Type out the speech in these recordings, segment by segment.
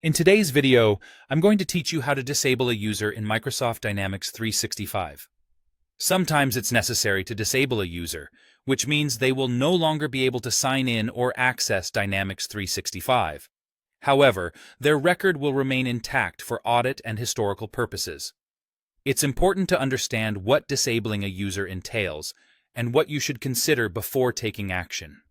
In today's video, I'm going to teach you how to disable a user in Microsoft Dynamics 365. Sometimes it's necessary to disable a user, which means they will no longer be able to sign in or access Dynamics 365. However, their record will remain intact for audit and historical purposes. It's important to understand what disabling a user entails and what you should consider before taking action.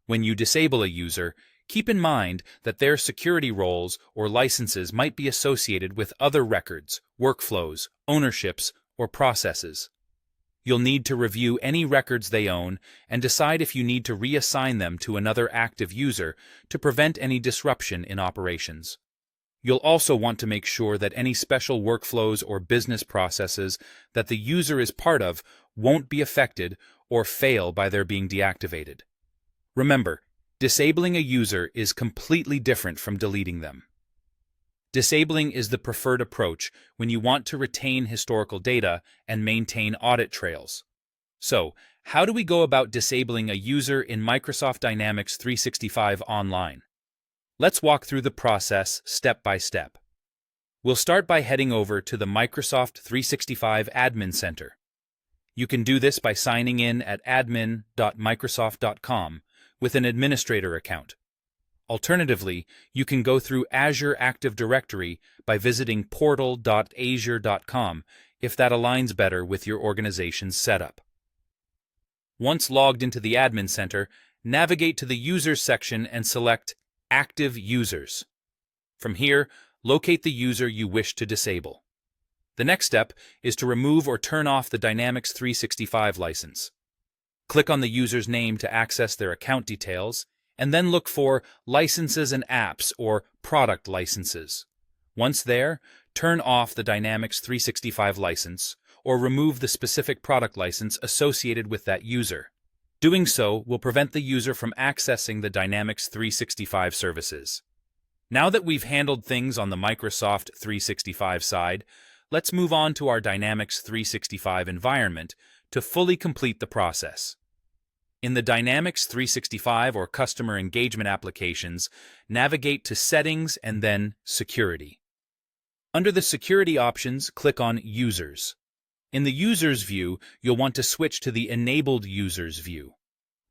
When you disable a user, keep in mind that their security roles or licenses might be associated with other records, workflows, ownerships, or processes. You'll need to review any records they own and decide if you need to reassign them to another active user to prevent any disruption in operations. You'll also want to make sure that any special workflows or business processes that the user is part of won't be affected or fail by their being deactivated. Remember, disabling a user is completely different from deleting them. Disabling is the preferred approach when you want to retain historical data and maintain audit trails. So, how do we go about disabling a user in Microsoft Dynamics 365 online? Let's walk through the process step by step. We'll start by heading over to the Microsoft 365 Admin Center. You can do this by signing in at admin.microsoft.com with an administrator account. Alternatively, you can go through Azure Active Directory by visiting portal.azure.com if that aligns better with your organization's setup. Once logged into the Admin Center, navigate to the Users section and select Active Users. From here, locate the user you wish to disable. The next step is to remove or turn off the Dynamics 365 license. Click on the user's name to access their account details, and then look for Licenses and Apps or Product Licenses. Once there, turn off the Dynamics 365 license or remove the specific product license associated with that user. Doing so will prevent the user from accessing the Dynamics 365 services. Now that we've handled things on the Microsoft 365 side, let's move on to our Dynamics 365 environment to fully complete the process. In the Dynamics 365 or Customer Engagement applications, navigate to Settings and then Security. Under the Security options, click on Users. In the Users view, you'll want to switch to the Enabled Users view.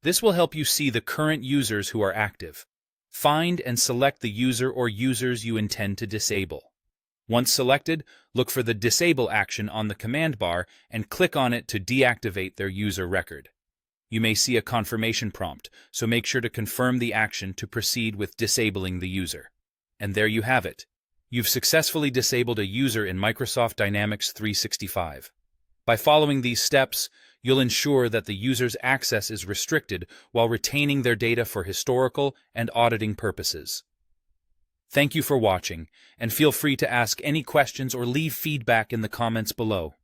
This will help you see the current users who are active. Find and select the user or users you intend to disable. Once selected, look for the Disable action on the command bar and click on it to deactivate their user record. You may see a confirmation prompt, so make sure to confirm the action to proceed with disabling the user. And there you have it. You've successfully disabled a user in Microsoft Dynamics 365. By following these steps, you'll ensure that the user's access is restricted while retaining their data for historical and auditing purposes. Thank you for watching, and feel free to ask any questions or leave feedback in the comments below.